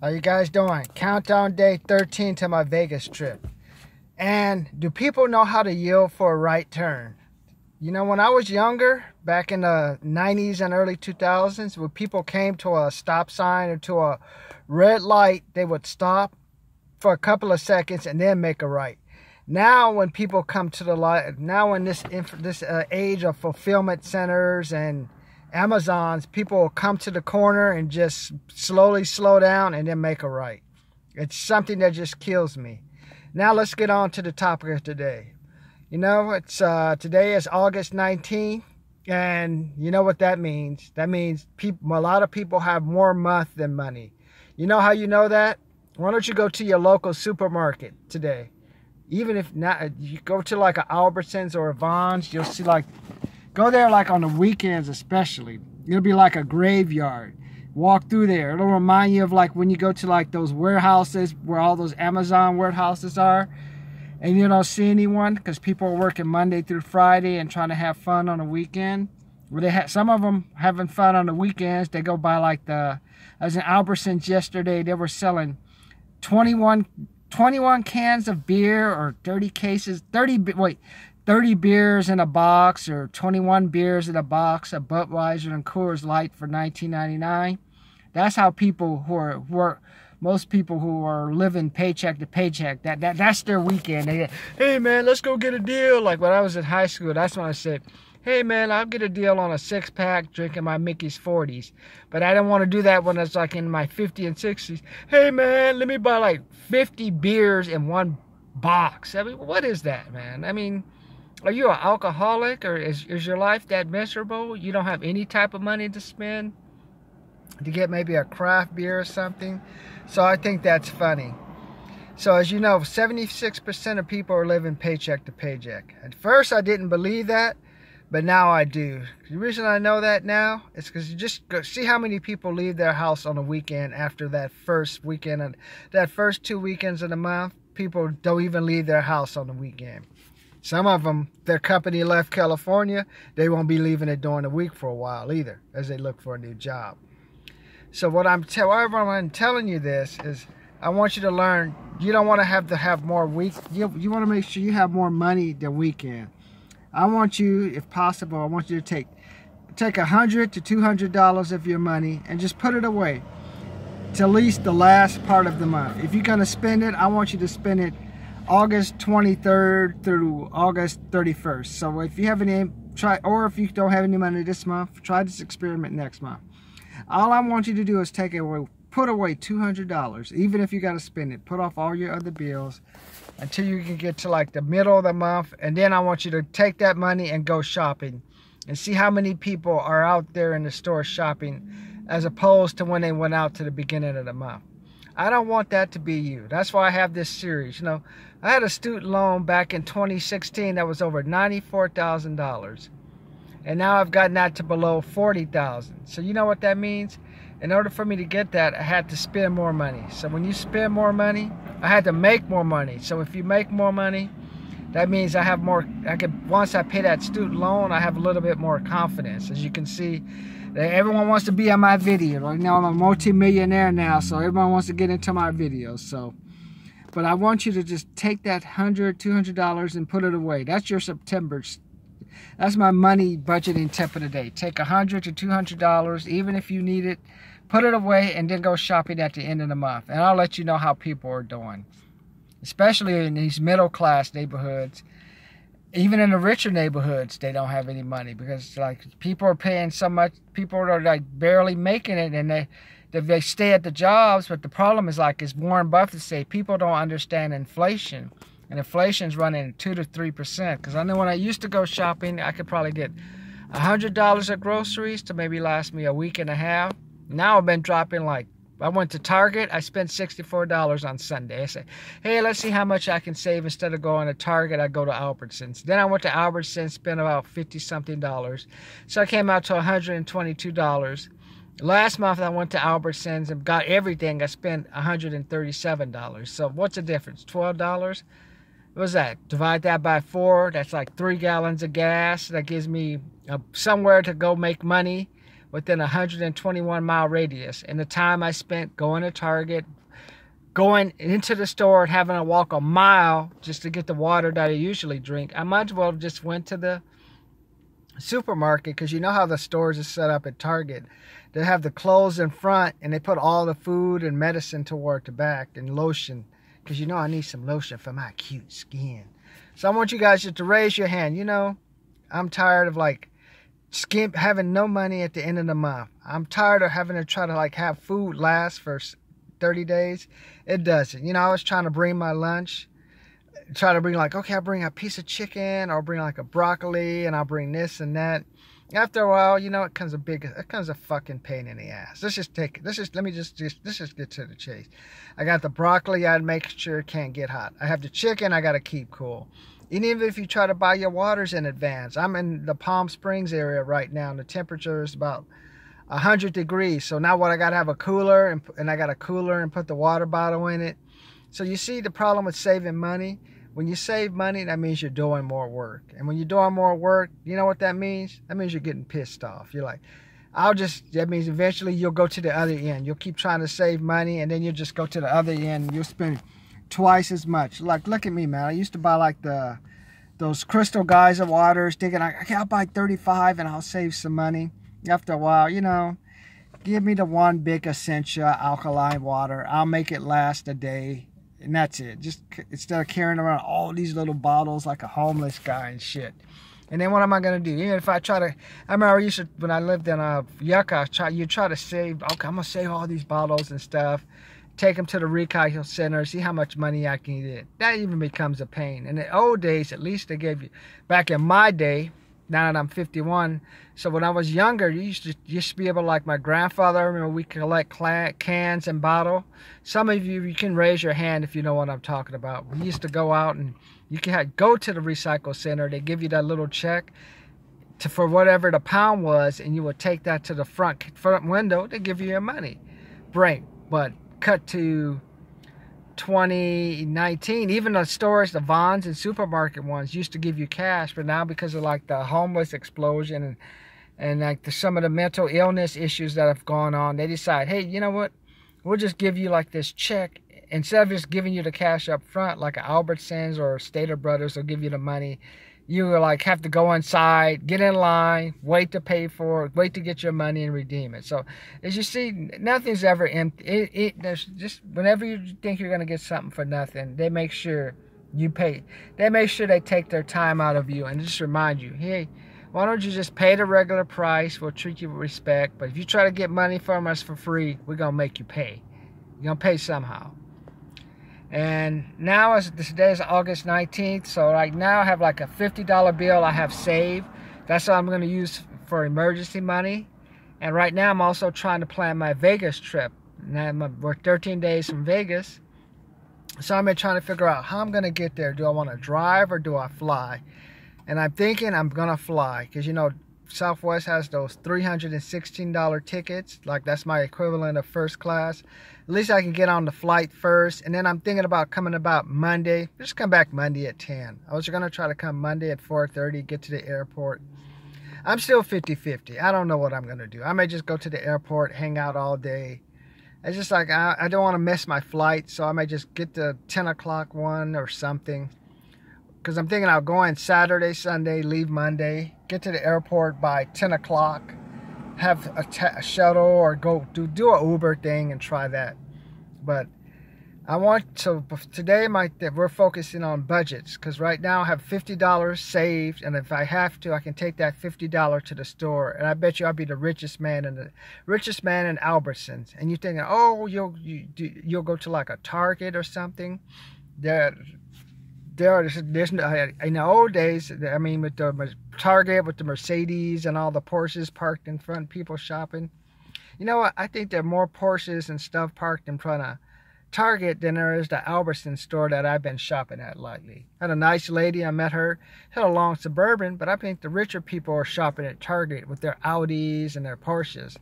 How you guys doing? Countdown day 13 to my Vegas trip. And do people know how to yield for a right turn? You know, when I was younger, back in the 90s and early 2000s, when people came to a stop sign or to a red light, they would stop for a couple of seconds and then make a right. Now when people come to the light, now in this age of fulfillment centers and Amazons, people will come to the corner and just slowly slow down and then make a right. It's something that just kills me. Now let's get on to the topic of today. You know, it's today is August 19th, and you know what that means. That means a lot of people have more month than money. You know how you know that? Why don't you go to your local supermarket today? Even if not, you go to like an Albertsons or a Vons, you'll see go there like on the weekends especially. It'll be like a graveyard. Walk through there. It'll remind you of like when you go to like those warehouses where all those Amazon warehouses are and you don't see anyone because people are working Monday through Friday and trying to have fun on the weekend. Where some of them having fun on the weekends. They go by like as in Albertsons yesterday, they were selling 21 cans of beer or 30 beers in a box or 21 beers in a box of Budweiser and Coors Light for $19.99. That's how people most people who are living paycheck to paycheck, that's their weekend. They, hey man, let's go get a deal. Like when I was in high school, that's when I said, hey man, I'll get a deal on a 6-pack drinking my Mickey's 40s. But I didn't want to do that when I was like in my 50s and 60s. Hey man, let me buy like 50 beers in one box. I mean, what is that, man? I mean, are you an alcoholic, or is your life that miserable? You don't have any type of money to spend to get maybe a craft beer or something? So I think that's funny. So as you know, 76% of people are living paycheck to paycheck. At first I didn't believe that, but now I do. The reason I know that now is because you just go see how many people leave their house on the weekend after that first weekend. And that first 2 weekends of the month, people don't even leave their house on the weekend. Some of them, their company left California, they won't be leaving it during the week for a while either, as they look for a new job. So why I'm telling you this is, I want you to learn, you don't want to have more you want to make sure you have more money than weekend. I want you, if possible, I want you to take $100 to $200 of your money and just put it away to at least the last part of the month. If you're going to spend it, I want you to spend it August 23rd through August 31st. So if you have any, or if you don't have any money this month, try this experiment next month. All I want you to do is put away $200, even if you got to spend it. Put off all your other bills until you can get to like the middle of the month, and then I want you to take that money and go shopping and see how many people are out there in the store shopping as opposed to when they went out to the beginning of the month. I don't want that to be you. That's why I have this series. You know, I had a student loan back in 2016 that was over $94,000. And now I've gotten that to below $40,000. So you know what that means? In order for me to get that, I had to spend more money. So when you spend more money, I had to make more money. So if you make more money, that means I have more, once I pay that student loan, I have a little bit more confidence. As you can see, everyone wants to be on my video. Right now I'm a multi-millionaire now, so everyone wants to get into my videos. So, but I want you to just take that $100, $200 and put it away. That's your September. That's my money budgeting tip of the day. Take $100 to $200, even if you need it, put it away, and then go shopping at the end of the month. And I'll let you know how people are doing, especially in these middle-class neighborhoods. Even in the richer neighborhoods, they don't have any money because like people are paying so much. People are like barely making it, and they stay at the jobs. But the problem is, like as Warren Buffett say, people don't understand inflation, and inflation's running 2 to 3%. Because I know when I used to go shopping, I could probably get $100 of groceries to maybe last me a week and a half. Now I've been dropping like. I went to Target, I spent $64 on Sunday. I said, hey, let's see how much I can save. Instead of going to Target, I go to Albertsons. Then I went to Albertsons, spent about $50-something. So I came out to $122. Last month, I went to Albertsons and got everything. I spent $137. So what's the difference? $12? What's that? Divide that by 4. That's like 3 gallons of gas. That gives me somewhere to go make money within a 121-mile radius. And the time I spent going to Target, going into the store and having to walk a mile just to get the water that I usually drink, I might as well just went to the supermarket, because you know how the stores are set up at Target. They have the clothes in front and they put all the food and medicine toward the back, and lotion, because you know I need some lotion for my cute skin. So I want you guys just to raise your hand. You know, I'm tired of like having no money at the end of the month. I'm tired of having to try to like have food last for 30 days. It doesn't. You know, I was trying to bring my lunch, try to bring like, okay, I'll bring a piece of chicken, or I'll bring like a broccoli, and I'll bring this and that. After a while, you know, it comes a fucking pain in the ass. Let's just get to the chase. I got the broccoli, I'd make sure it can't get hot. I have the chicken, I gotta keep cool. And even if you try to buy your waters in advance, I'm in the Palm Springs area right now, and the temperature is about 100 degrees. So now what, I gotta have a cooler, and I got a cooler and put the water bottle in it. So you see the problem with saving money? When you save money, that means you're doing more work. And when you're doing more work, you know what that means? That means you're getting pissed off. You're like, that means eventually you'll go to the other end. You'll keep trying to save money, and then you'll just go to the other end, and you'll spend twice as much. Like, look at me, man. I used to buy like those Crystal Geyser waters, thinking, okay, I'll buy 35 and I'll save some money. After a while, you know, give me the one big Essentia alkaline water. I'll make it last a day. And that's it. Just instead of carrying around all these little bottles like a homeless guy and shit. And then what am I going to do? Even if I try to, I remember when I lived in Yucca, you try to save, okay, I'm going to save all these bottles and stuff. Take them to the recycle center, see how much money I can get. That even becomes a pain. In the old days, at least they gave you, back in my day, now that I'm 51, so when I was younger, you used to be able to, like my grandfather, I remember we collect cans and bottle. Some of you can raise your hand if you know what I'm talking about. We used to go out and you can go to the recycle center. They give you that little check for whatever the pound was, and you would take that to the front window. They give you your money. Break. But cut to 2019, even the stores, the Vons and supermarket ones used to give you cash, but now because of like the homeless explosion and like some of the mental illness issues that have gone on, they decide, hey, you know what, we'll just give you like this check. Instead of just giving you the cash up front, like Albertsons or Stater Brothers will give you the money, you like have to go inside, get in line, wait to pay for it, wait to get your money and redeem it. So as you see, nothing's ever empty. There's just, whenever you think you're going to get something for nothing, they make sure you pay. They make sure they take their time out of you and just remind you, hey, why don't you just pay the regular price? We'll treat you with respect. But if you try to get money from us for free, we're going to make you pay. You're going to pay somehow. And now, as today is August 19th, so right now I have like a $50 bill I have saved. That's what I'm going to use for emergency money. And right now I'm also trying to plan my Vegas trip. Now we're 13 days from Vegas. So I'm trying to figure out how I'm going to get there. Do I want to drive or do I fly? And I'm thinking I'm going to fly, because you know Southwest has those $316 tickets. Like that's my equivalent of first class. At least I can get on the flight first. And then I'm thinking about coming about Monday. Just come back Monday at 10. I was going to try to come Monday at 4:30, get to the airport. I'm still 50-50. I don't know what I'm going to do. I may just go to the airport, hang out all day. It's just like I don't want to miss my flight. So I may just get the 10 o'clock one or something. Because I'm thinking I'll go in Saturday, Sunday, leave Monday, get to the airport by 10 o'clock, have a shuttle or go do a Uber thing and try that. But I want to, today we're focusing on budgets, because right now I have $50 saved, and if I have to, I can take that $50 to the store, and I bet you I'll be the richest man in Albertsons. And you're thinking, oh, you'll go to like a Target or something. There's in the old days, I mean, with the Target, with the Mercedes and all the Porsches parked in front, people shopping. You know what? I think there are more Porsches and stuff parked in front of Target than there is the Albertson store that I've been shopping at lately. Had a nice lady, I met her, had a long Suburban, but I think the richer people are shopping at Target with their Audis and their Porsches.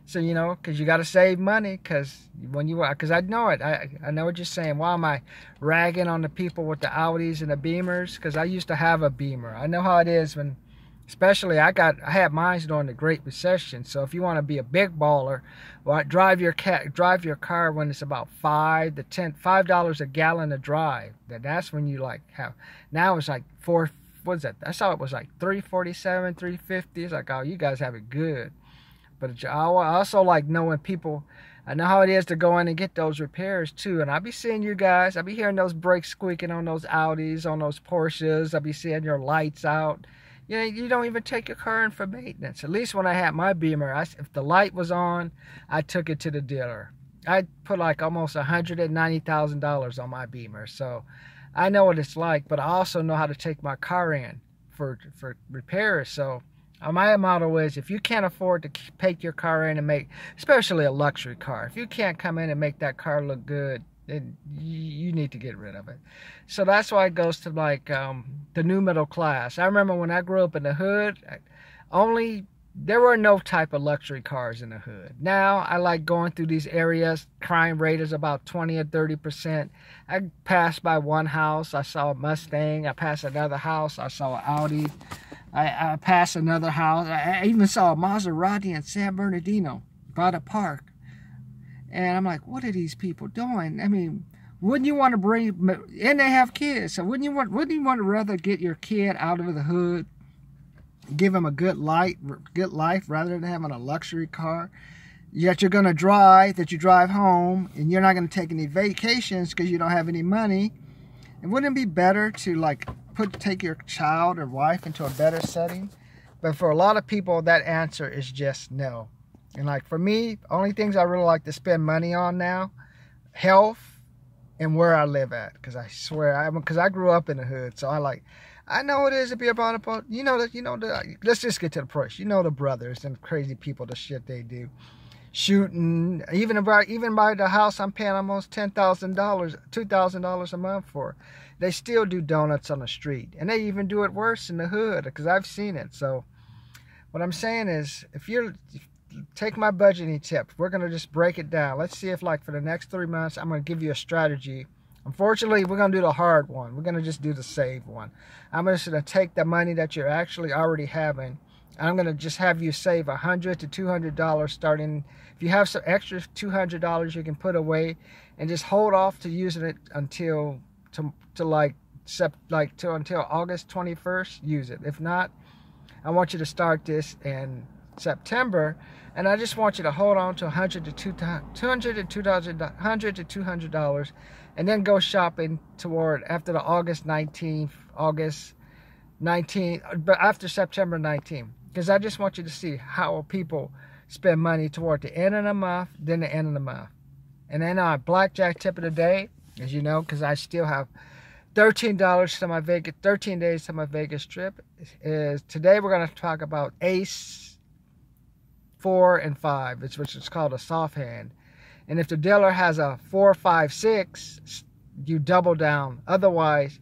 So, you know, because you got to save money, because I know it. I know what you're saying. Why am I ragging on the people with the Audis and the Beamers? Because I used to have a Beamer. I know how it is when Especially I had mine during the Great Recession. So if you want to be a big baller, well, drive your car when it's about $5 a gallon to drive. That's when you like have. Now it's like four. What's that? I saw it was like 347, 350. It's like, oh, you guys have it good. But I also like knowing people. I know how it is to go in and get those repairs too. And I be seeing you guys. I be hearing those brakes squeaking on those Audis, on those Porsches. I be seeing your lights out. You know, you don't even take your car in for maintenance. At least when I had my Beamer, if the light was on, I took it to the dealer. I put like almost $190,000 on my Beamer. So I know what it's like, but I also know how to take my car in for repairs. So my motto is, if you can't afford to take your car in and make, especially a luxury car, if you can't come in and make that car look good, then you need to get rid of it. So that's why it goes to like the new middle class. I remember when I grew up in the hood, there were no type of luxury cars in the hood. Now I like going through these areas. Crime rate is about 20 or 30%. I passed by one house, I saw a Mustang. I passed another house, I saw an Audi. I passed another house. I even saw a Maserati in San Bernardino by the park. And I'm like, what are these people doing? I mean, wouldn't you want to bring, and they have kids, so wouldn't you want to rather get your kid out of the hood, give him a good life rather than having a luxury car that you're going to drive, that you drive home, and you're not going to take any vacations because you don't have any money? And wouldn't it be better to like take your child or wife into a better setting? But for a lot of people, that answer is just no. And like for me, only things I really like to spend money on now, health and where I live at. Because I swear, because I grew up in the hood, so I know what it is to be about, let's just get to the price. You know the brothers and crazy people, the shit they do. Shooting, even by the house I'm paying almost $10,000, $2,000 a month for. They still do donuts on the street. And they even do it worse in the hood, because I've seen it. So what I'm saying is, take my budgeting tip. We're going to just break it down. Let's see if like for the next 3 months, I'm going to give you a strategy. Unfortunately, we're going to do the hard one. We're going to just do the save one. I'm just going to take the money that you're actually already having. I'm going to just have you save $100 to $200 starting. If you have some extra $200 you can put away, and just hold off to using it until until August 21st. Use it. If not, I want you to start this in September, and I just want you to hold on to $100 to $200, and then go shopping toward after the August 19th, but after September 19th, because I just want you to see how people spend money toward the end of the month, then the end of the month. And then our blackjack tip of the day, as you know, because I still have 13 days to my Vegas trip, is today we're going to talk about Ace 4 and 5, which is called a soft hand. And if the dealer has a 4, 5, 6, you double down. Otherwise,